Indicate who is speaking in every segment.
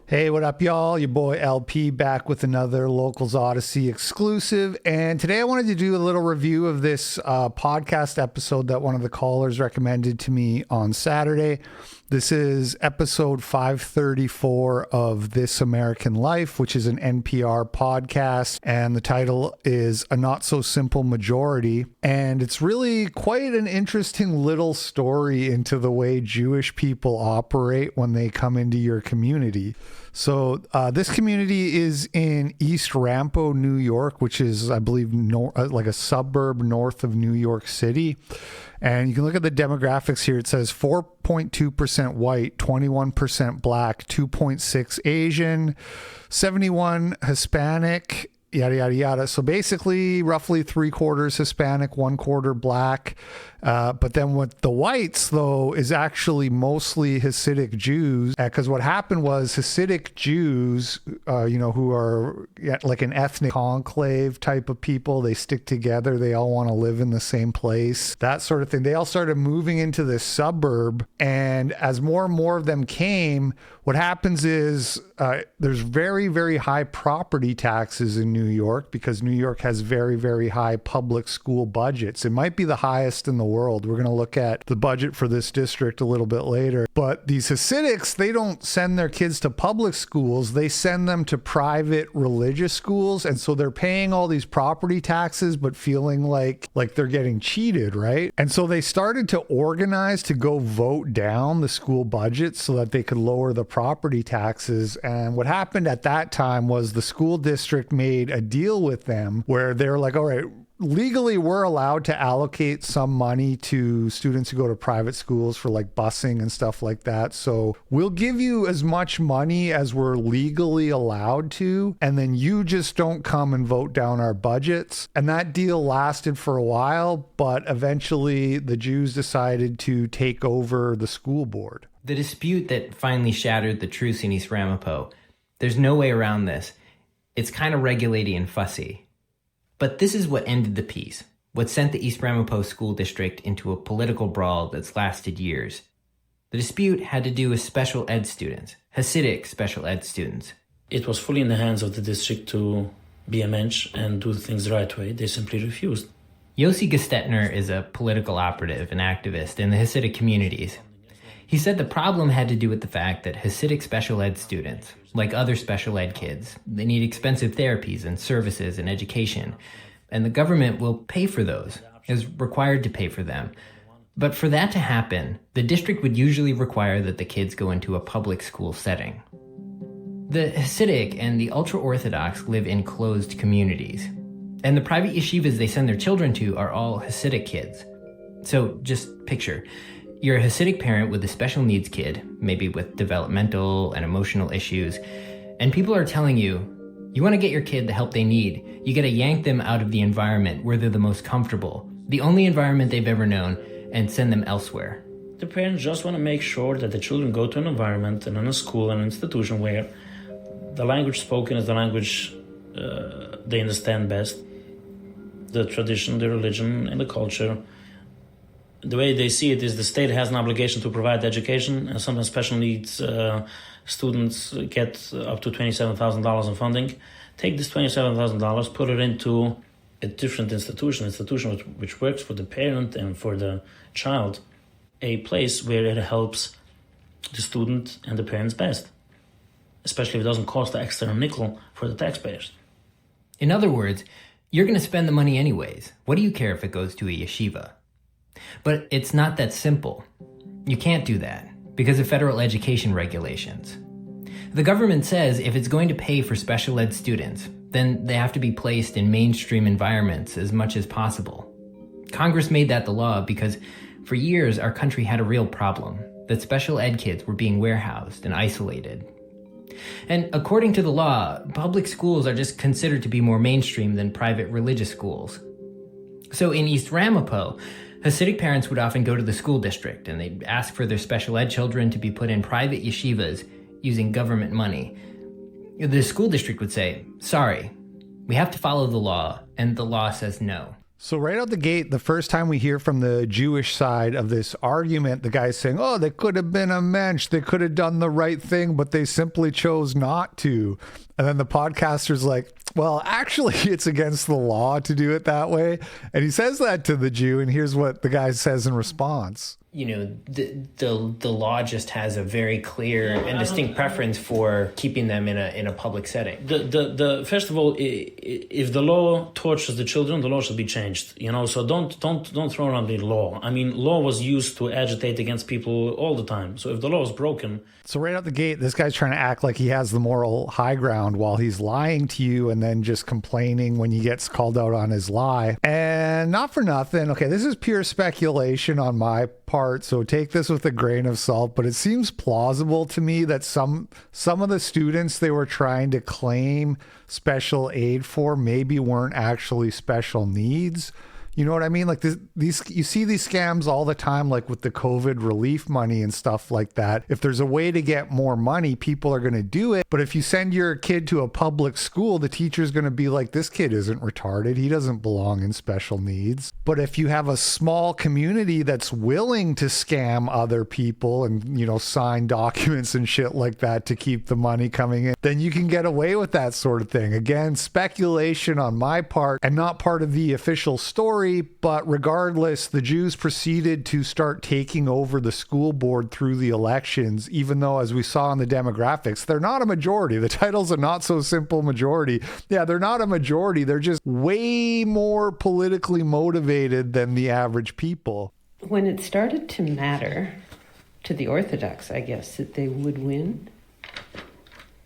Speaker 1: Hey, what up, y'all? Your boy LP back with another Locals Odyssey exclusive. And today I wanted to do a little review of this podcast episode that one of the callers recommended to me on Saturday. This is episode 534 of This American Life, which is an NPR podcast. And the title is A Not So Simple Majority. And it's really quite an interesting little story into the way Jewish people operate when they come into your community. So this community is in East Rampo, New York, which is, I believe, like a suburb north of New York City. And you can look at the demographics here. It says 4.2% white, 21% black, 2.6 Asian, 71 Hispanic, yada, yada, yada. So basically roughly 3/4 Hispanic, 1/4 black. But then with the whites, though, is actually mostly Hasidic Jews. Because what happened was Hasidic Jews, who are like an ethnic conclave type of people, they stick together. They all want to live in the same place, that sort of thing. They all started moving into this suburb. And as more and more of them came, what happens is there's very, very high property taxes in New York because New York has very, very high public school budgets. It might be the highest in the world. We're going to look at the budget for this district a little bit later. But these Hasidics, they don't send their kids to public schools. They send them to private religious schools. And so they're paying all these property taxes, but feeling like they're getting cheated, right? And so they started to organize to go vote down the school budget so that they could lower the property taxes. And what happened at that time was the school district made a deal with them where they're like, all right, legally, we're allowed to allocate some money to students who go to private schools for like busing and stuff like that. So we'll give you as much money as we're legally allowed to, and then you just don't come and vote down our budgets. And that deal lasted for a while, but eventually the Jews decided to take over the school board.
Speaker 2: The dispute that finally shattered the truce in East Ramapo, there's no way around this. It's kind of regulating and fussy. But this is what ended the peace, what sent the East Ramapo School District into a political brawl that's lasted years. The dispute had to do with special ed students, Hasidic special ed students.
Speaker 3: It was fully in the hands of the district to be a mensch and do things the right way. They simply refused.
Speaker 2: Yossi Gestetner is a political operative and activist in the Hasidic communities. He said the problem had to do with the fact that Hasidic special ed students, like other special ed kids, they need expensive therapies and services and education, and the government will pay for those, is required to pay for them. But for that to happen, the district would usually require that the kids go into a public school setting. The Hasidic and the ultra-Orthodox live in closed communities, and the private yeshivas they send their children to are all Hasidic kids. So just picture, you're a Hasidic parent with a special needs kid, maybe with developmental and emotional issues, and people are telling you, you want to get your kid the help they need, you got to yank them out of the environment where they're the most comfortable, the only environment they've ever known, and send them elsewhere.
Speaker 3: The parents just want to make sure that the children go to an environment and in a school and an institution where the language spoken is the language they understand best, the tradition, the religion, and the culture. The way they see it is the state has an obligation to provide education, and sometimes special needs students get up to $27,000 in funding. Take this $27,000, put it into a different institution which works for the parent and for the child, a place where it helps the student and the parents best, especially if it doesn't cost the extra nickel for the taxpayers.
Speaker 2: In other words, you're going to spend the money anyways. What do you care if it goes to a yeshiva? But it's not that simple. You can't do that because of federal education regulations. The government says if it's going to pay for special ed students, then they have to be placed in mainstream environments as much as possible. Congress made that the law because for years our country had a real problem, that special ed kids were being warehoused and isolated. And according to the law, public schools are just considered to be more mainstream than private religious schools. So in East Ramapo, Hasidic parents would often go to the school district and they'd ask for their special ed children to be put in private yeshivas using government money. The school district would say, sorry, we have to follow the law, and the law says no.
Speaker 1: So right out the gate, the first time we hear from the Jewish side of this argument, the guy's saying, oh, they could have been a mensch. They could have done the right thing, but they simply chose not to. And then the podcaster's like, well, actually, it's against the law to do it that way. And he says that to the Jew, and here's what the guy says in response.
Speaker 2: You know, the law just has a very clear and distinct preference for keeping them in a public setting.
Speaker 3: The first of all, if the law tortures the children, the law should be changed. You know, so don't throw around the law. I mean, law was used to agitate against people all the time. So if the law is broken.
Speaker 1: So right out the gate, this guy's trying to act like he has the moral high ground while he's lying to you and then just complaining when he gets called out on his lie. And not for nothing. Okay, this is pure speculation on my part, so take this with a grain of salt, but it seems plausible to me that some of the students they were trying to claim special aid for maybe weren't actually special needs. You know what I mean? Like these, you see these scams all the time, like with the COVID relief money and stuff like that. If there's a way to get more money, people are going to do it. But if you send your kid to a public school, the teacher's going to be like, this kid isn't retarded. He doesn't belong in special needs. But if you have a small community that's willing to scam other people and, you know, sign documents and shit like that to keep the money coming in, then you can get away with that sort of thing. Again, speculation on my part and not part of the official story. But regardless, the Jews proceeded to start taking over the school board through the elections, even though, as we saw in the demographics, they're not a majority. The title's a not so simple majority. Yeah, they're not a majority. They're just way more politically motivated than the average people.
Speaker 4: When it started to matter to the Orthodox, I guess, that they would win,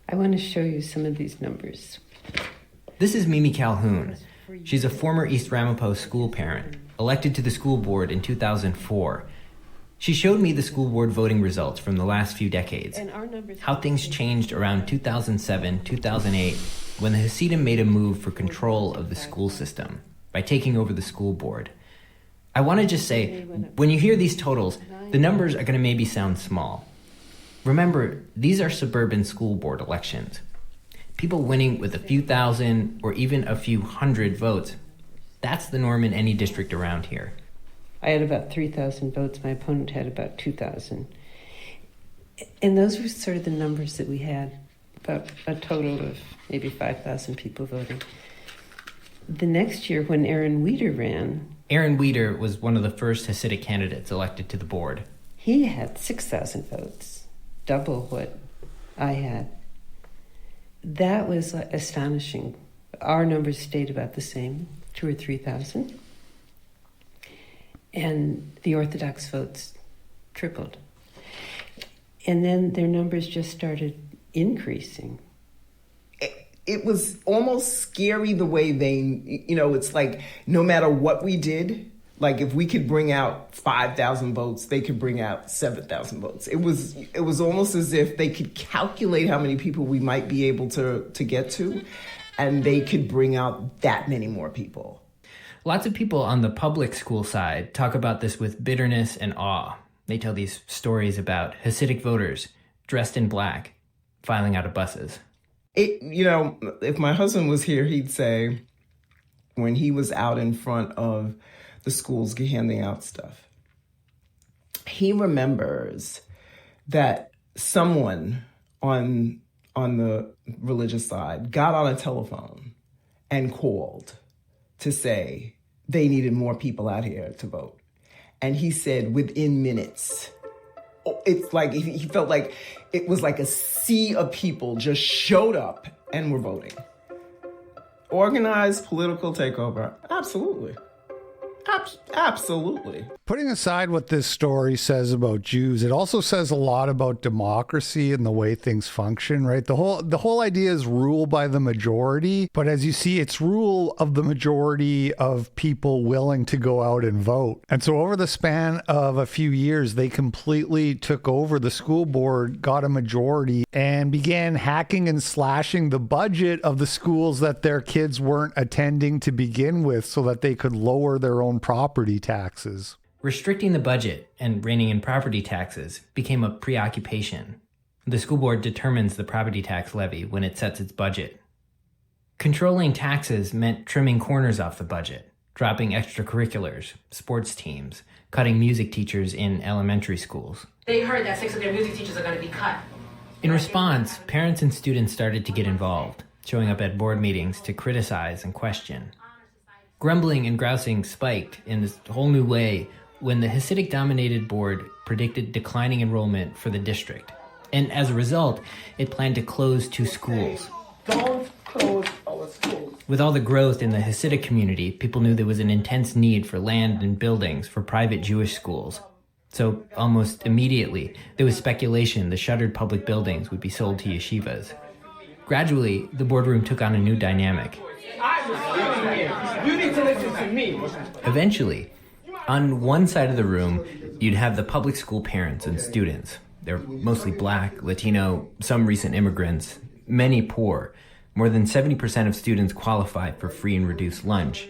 Speaker 4: I want to show you some of these numbers.
Speaker 2: This is Mimi Calhoun. She's a former East Ramapo school parent, elected to the school board in 2004. She showed me the school board voting results from the last few decades, how things changed around 2007, 2008, when the Hasidim made a move for control of the school system by taking over the school board. I want to just say, when you hear these totals, the numbers are going to maybe sound small. Remember, these are suburban school board elections. People winning with a few thousand or even a few hundred votes. That's the norm in any district around here.
Speaker 4: I had about 3,000 votes. My opponent had about 2,000. And those were sort of the numbers that we had, about a total of maybe 5,000 people voting. The next year, when Aaron Wieder ran...
Speaker 2: Aaron Wieder was one of the first Hasidic candidates elected to the board.
Speaker 4: He had 6,000 votes, double what I had. That was astonishing. Our numbers stayed about the same, 2,000 or 3,000. And the Orthodox votes tripled. And then their numbers just started increasing.
Speaker 5: It was almost scary the way they, you know, it's like no matter what we did, like if we could bring out 5,000 votes, they could bring out 7,000 votes. It was almost as if they could calculate how many people we might be able to get to, and they could bring out that many more people.
Speaker 2: Lots of people on the public school side talk about this with bitterness and awe. They tell these stories about Hasidic voters dressed in black, filing out of buses.
Speaker 5: You know, if my husband was here, he'd say when he was out in front of the schools handing out stuff, he remembers that someone on the religious side got on a telephone and called to say they needed more people out here to vote. And he said within minutes, it's like he felt like it was like a sea of people just showed up and were voting. Organized political takeover, absolutely. Absolutely.
Speaker 1: Putting aside what this story says about Jews, it also says a lot about democracy and the way things function, right? The whole idea is rule by the majority, but as you see, it's rule of the majority of people willing to go out and vote. And so over the span of a few years, they completely took over the school board, got a majority, and began hacking and slashing the budget of the schools that their kids weren't attending to begin with so that they could lower their own property taxes.
Speaker 2: Restricting the budget and reining in property taxes became a preoccupation. The school board determines the property tax levy when it sets its budget. Controlling taxes meant trimming corners off the budget, dropping extracurriculars, sports teams, cutting music teachers in elementary schools.
Speaker 6: They heard that 6 of their music teachers are going to be cut.
Speaker 2: In response, parents and students started to get involved, showing up at board meetings to criticize and question. Grumbling and grousing spiked in this whole new way when the Hasidic-dominated board predicted declining enrollment for the district. And as a result, it planned to close 2 schools.
Speaker 5: Don't close our schools.
Speaker 2: With all the growth in the Hasidic community, people knew there was an intense need for land and buildings for private Jewish schools. So almost immediately, there was speculation the shuttered public buildings would be sold to yeshivas. Gradually, the boardroom took on a new dynamic.
Speaker 5: You need to listen to me.
Speaker 2: Eventually, on one side of the room, you'd have the public school parents and students. They're mostly Black, Latino, some recent immigrants, many poor. More than 70% of students qualified for free and reduced lunch.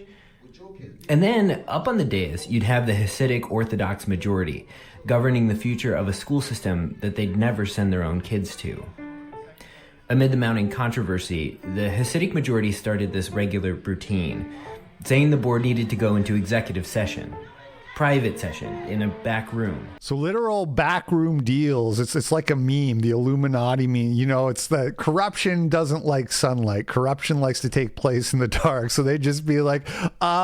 Speaker 2: And then, up on the dais, you'd have the Hasidic Orthodox majority, governing the future of a school system that they'd never send their own kids to. Amid the mounting controversy, the Hasidic majority started this regular routine, saying the board needed to go into executive session. Private session in a back room.
Speaker 1: So literal backroom deals. It's like a meme, the Illuminati meme. You know, it's that corruption doesn't like sunlight. Corruption likes to take place in the dark. So they just be like,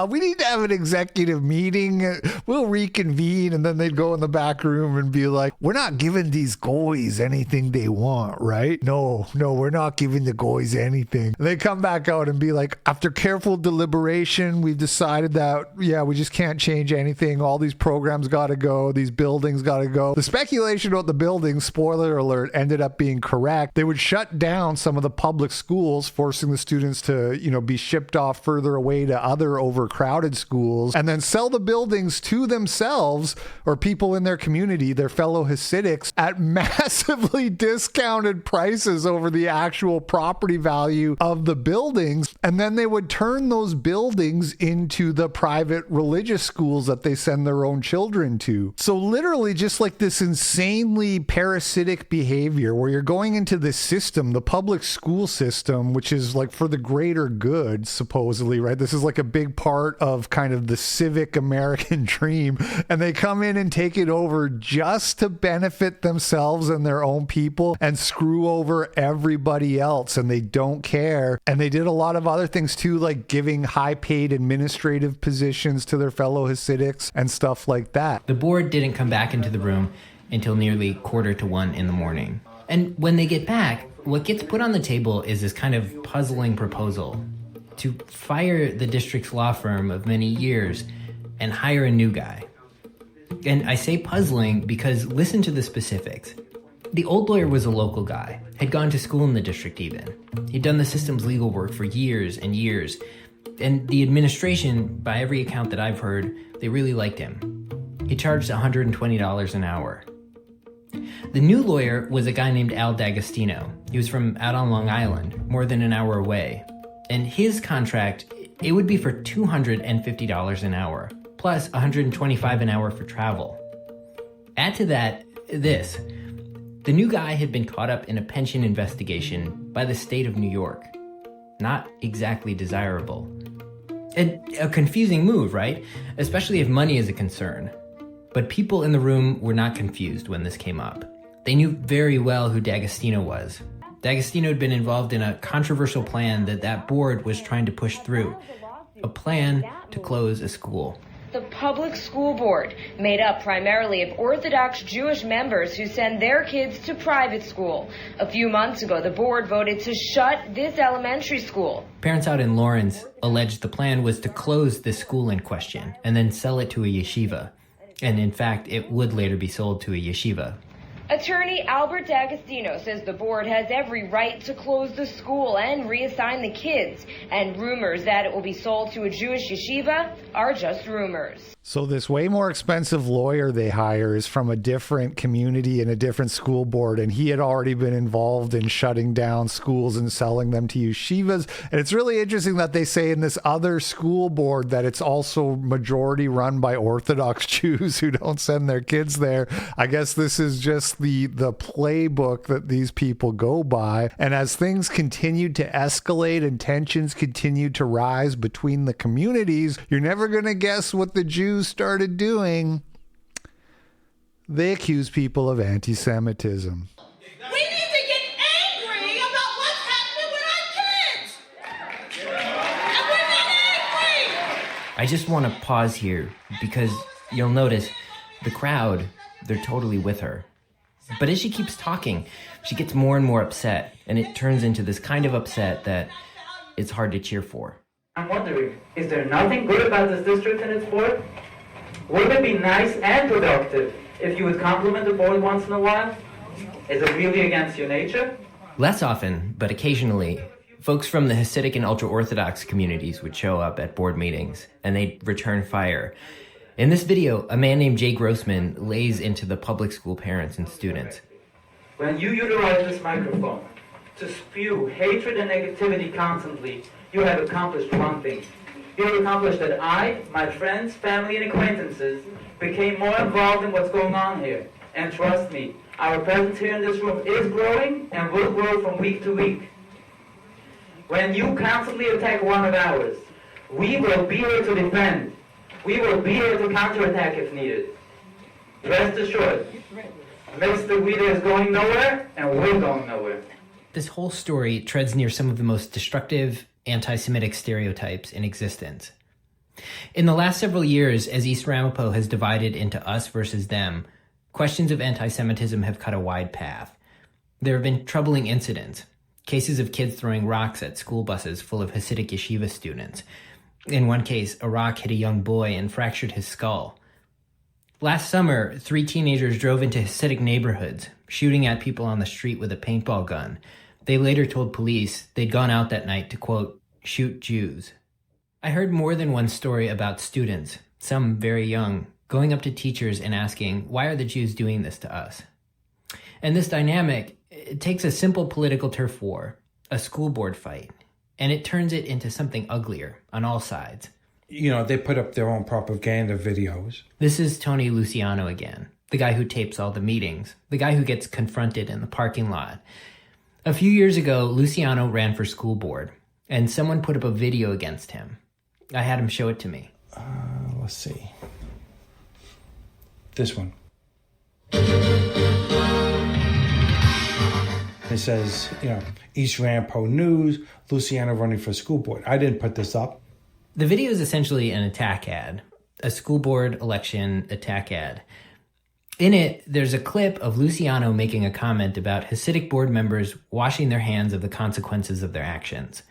Speaker 1: we need to have an executive meeting. We'll reconvene. And then they'd go in the back room and be like, we're not giving these goys anything they want, right? No, we're not giving the goys anything. And they come back out and be like, after careful deliberation, we've decided that, we just can't change anything. All these programs got to go. These buildings got to go. The speculation about the buildings, spoiler alert, ended up being correct. They would shut down some of the public schools, forcing the students to, be shipped off further away to other overcrowded schools, and then sell the buildings to themselves or people in their community, their fellow Hasidics, at massively discounted prices over the actual property value of the buildings. And then they would turn those buildings into the private religious schools that they send their own children to. So literally just like this insanely parasitic behavior where you're going into this system, the public school system, which is like for the greater good, supposedly, right? This is like a big part of kind of the civic American dream. And they come in and take it over just to benefit themselves and their own people and screw over everybody else. And they don't care. And they did a lot of other things too, like giving high paid administrative positions to their fellow Hasidics and stuff like that.
Speaker 2: The board didn't come back into the room until nearly 1:45 in the morning. And when they get back, what gets put on the table is this kind of puzzling proposal to fire the district's law firm of many years and hire a new guy. And I say puzzling because listen to the specifics. The old lawyer was a local guy, had gone to school in the district even. He'd done the system's legal work for years and years. And the administration, by every account that I've heard, they really liked him. He charged $120 an hour. The new lawyer was a guy named Al D'Agostino. He was from out on Long Island, more than an hour away. And his contract, it would be for $250 an hour, plus $125 an hour for travel. Add to that this. The new guy had been caught up in a pension investigation by the state of New York. Not exactly desirable. And a confusing move, right? Especially if money is a concern. But people in the room were not confused when this came up. They knew very well who D'Agostino was. D'Agostino had been involved in a controversial plan that board was trying to push through. A plan to close a school.
Speaker 7: The public school board, made up primarily of Orthodox Jewish members who send their kids to private school. A few months ago, the board voted to shut this elementary school.
Speaker 2: Parents out in Lawrence alleged the plan was to close this school in question and then sell it to a yeshiva. And in fact, it would later be sold to a yeshiva.
Speaker 7: Attorney Albert D'Agostino says the board has every right to close the school and reassign the kids. And rumors that it will be sold to a Jewish yeshiva are just rumors.
Speaker 1: So this way more expensive lawyer they hire is from a different community and a different school board, and he had already been involved in shutting down schools and selling them to yeshivas. And it's really interesting that they say in this other school board that it's also majority run by Orthodox Jews who don't send their kids there. I guess this is just the playbook that these people go by. And as things continued to escalate and tensions continued to rise between the communities, you're never going to guess what the Jews started doing. They accused people of anti-Semitism.
Speaker 6: We need to get angry about what's happening with our kids. And we're not angry.
Speaker 2: I just want to pause here because you'll notice the crowd, they're totally with her. But as she keeps talking, she gets more and more upset, and it turns into this kind of upset that it's hard to cheer for.
Speaker 8: I'm wondering, is there nothing good about this district and its board? Wouldn't it be nice and productive if you would compliment the board once in a while? Is it really against your nature?
Speaker 2: Less often, but occasionally, folks from the Hasidic and ultra-Orthodox communities would show up at board meetings, and they'd return fire. In this video, a man named Jay Grossman lays into the public school parents and students.
Speaker 8: When you utilize this microphone to spew hatred and negativity constantly, you have accomplished one thing. You have accomplished that I, my friends, family, and acquaintances became more involved in what's going on here. And trust me, our presence here in this room is growing and will grow from week to week. When you constantly attack one of ours, we will be here to defend. We will be here to counterattack if needed. Rest assured, Mr. Weeder is going nowhere, and we're going nowhere.
Speaker 2: This whole story treads near some of the most destructive anti-Semitic stereotypes in existence. In the last several years, as East Ramapo has divided into us versus them, questions of anti-Semitism have cut a wide path. There have been troubling incidents, cases of kids throwing rocks at school buses full of Hasidic yeshiva students. In one case, a rock hit a young boy and fractured his skull. Last summer, 3 teenagers drove into Hasidic neighborhoods, shooting at people on the street with a paintball gun. They later told police they'd gone out that night to, quote, shoot Jews. I heard more than one story about students, some very young, going up to teachers and asking, why are the Jews doing this to us? And this dynamic, it takes a simple political turf war, a school board fight, and it turns it into something uglier on all sides.
Speaker 9: You know, they put up their own propaganda videos.
Speaker 2: This is Tony Luciano again, the guy who tapes all the meetings, the guy who gets confronted in the parking lot. A few years ago, Luciano ran for school board, and someone put up a video against him. I had him show it to me.
Speaker 9: Let's see. This one. It says, you know, East Ramapo News, Luciano running for school board. I didn't put this up.
Speaker 2: The video is essentially an attack ad, a school board election attack ad. In it, there's a clip of Luciano making a comment about Hasidic board members washing their hands of the consequences of their actions,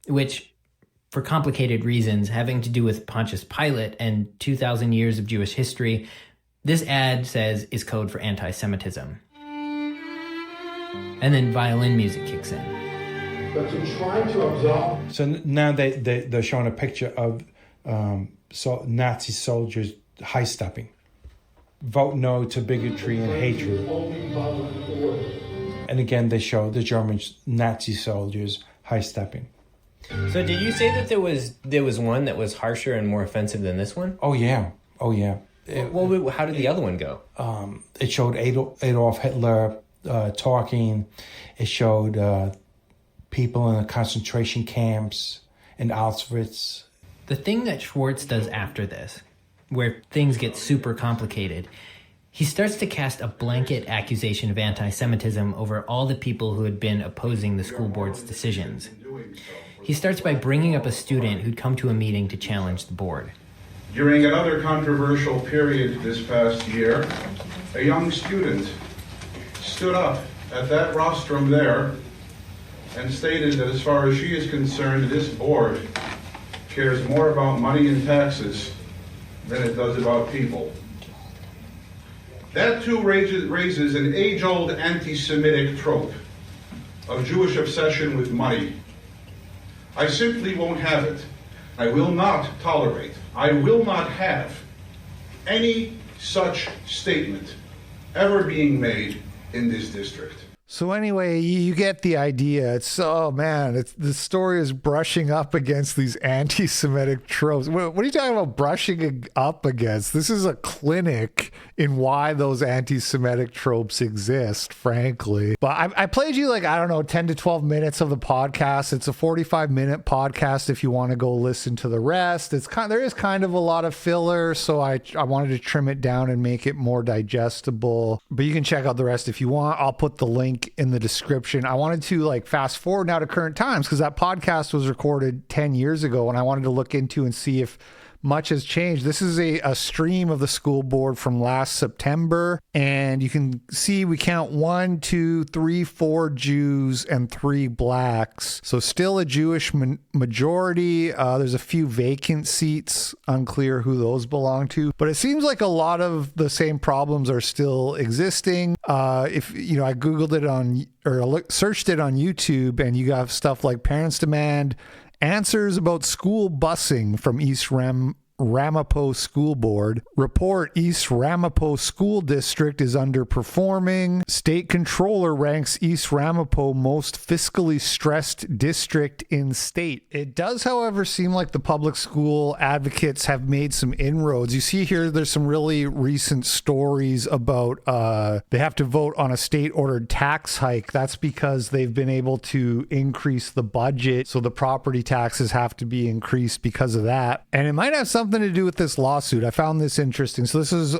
Speaker 2: which, for complicated reasons having to do with Pontius Pilate and 2,000 years of Jewish history, this ad says is code for anti-Semitism. And then violin music kicks in.
Speaker 10: But to try to absolve...
Speaker 9: So now they're showing a picture of Nazi soldiers high-stepping. Vote no to bigotry and hatred. And again, they show the German Nazi soldiers high-stepping.
Speaker 2: So did you say that there was one that was harsher and more offensive than this one?
Speaker 9: Oh, yeah.
Speaker 2: Well, how did the other one go?
Speaker 9: It showed Adolf Hitler talking. It showed people in the concentration camps in Auschwitz.
Speaker 2: The thing that Schwartz does after this, where things get super complicated, he starts to cast a blanket accusation of anti-Semitism over all the people who had been opposing the school board's decisions. He starts by bringing up a student who'd come to a meeting to challenge the board.
Speaker 11: During another controversial period this past year, a young student stood up at that rostrum there and stated that as far as she is concerned, this board cares more about money and taxes than it does about people. That too raises an age-old anti-Semitic trope of Jewish obsession with money. I simply won't have it. I will not tolerate. I will not have any such statement ever being made in this district.
Speaker 1: So anyway, you get the idea. The story is brushing up against these anti-Semitic tropes. What are you talking about brushing up against? This is a clinic in why those anti-Semitic tropes exist, frankly. But I played you 10 to 12 minutes of the podcast. It's a 45-minute podcast if you want to go listen to the rest. There is kind of a lot of filler, so I wanted to trim it down and make it more digestible. But you can check out the rest if you want. I'll put the link in the description. I wanted to fast forward now to current times because that podcast was recorded 10 years ago, and I wanted to look into and see if much has changed. This is a stream of the school board from last September, and you can see we count 1, 2, 3, 4 Jews and 3 blacks. So still a Jewish majority. There's a few vacant seats, unclear who those belong to, but it seems like a lot of the same problems are still existing. I Googled it searched it on YouTube, and you got stuff like parents demand answers about school busing from East Ramapo School Board. Report East Ramapo School District is underperforming. State Controller ranks East Ramapo most fiscally stressed district in state. It does, however, seem like the public school advocates have made some inroads. You see here, there's some really recent stories about they have to vote on a state-ordered tax hike. That's because they've been able to increase the budget, so the property taxes have to be increased because of that. And it might have something to do with this lawsuit. I found this interesting. So this is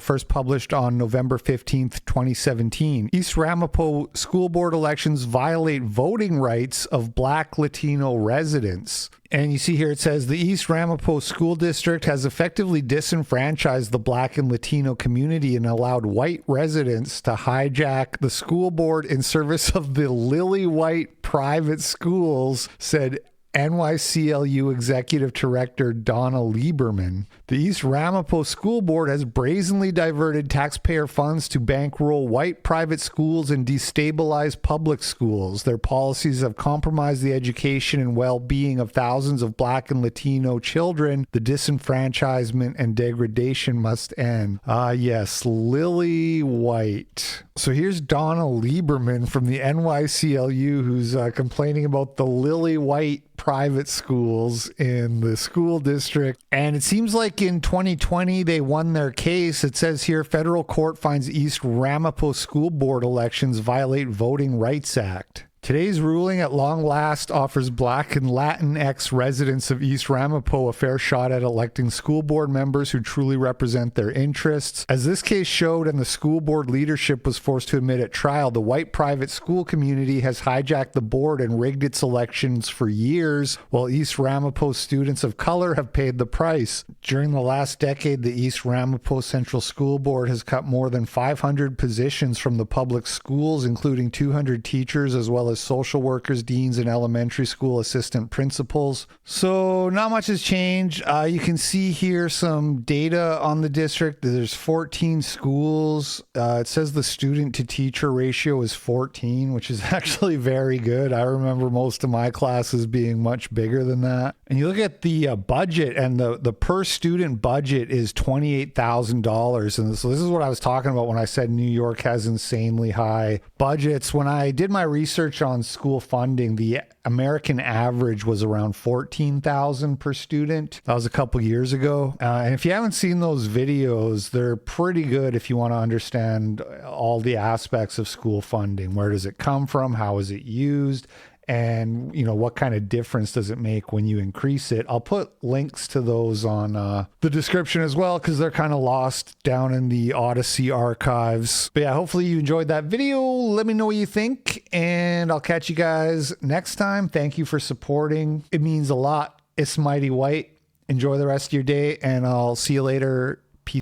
Speaker 1: first published on November 15th, 2017. East Ramapo School Board elections violate voting rights of Black Latino residents. And you see here it says the East Ramapo School District has effectively disenfranchised the Black and Latino community and allowed white residents to hijack the school board in service of the lily white private schools, said NYCLU Executive Director Donna Lieberman. The East Ramapo School Board has brazenly diverted taxpayer funds to bankroll white private schools and destabilize public schools. Their policies have compromised the education and well-being of thousands of Black and Latino children. The disenfranchisement and degradation must end. Yes, Lily White. So here's Donna Lieberman from the NYCLU who's complaining about the Lily White private schools in the school district. And it seems like in 2020 they won their case. It says here federal court finds East Ramapo School Board elections violate Voting Rights Act. Today's ruling at long last offers Black and Latinx residents of East Ramapo a fair shot at electing school board members who truly represent their interests. As this case showed and the school board leadership was forced to admit at trial, the white private school community has hijacked the board and rigged its elections for years, while East Ramapo students of color have paid the price. During the last decade, the East Ramapo Central School Board has cut more than 500 positions from the public schools, including 200 teachers as well as social workers, deans, and elementary school assistant principals. So not much has changed. You can see here some data on the district. There's 14 schools. It says the student to teacher ratio is 14, which is actually very good. I remember most of my classes being much bigger than that. And you look at the budget, and the per student budget is $28,000. And so this is what I was talking about when I said New York has insanely high budgets. When I did my research on school funding, the American average was around $14,000 per student. That was a couple years ago. And if you haven't seen those videos, they're pretty good if you want to understand all the aspects of school funding. Where does it come from? How is it used? And, what kind of difference does it make when you increase it? I'll put links to those on the description as well, because they're kind of lost down in the Odyssey archives. But yeah, hopefully you enjoyed that video. Let me know what you think, and I'll catch you guys next time. Thank you for supporting. It means a lot. It's Mighty White. Enjoy the rest of your day, and I'll see you later. Peace.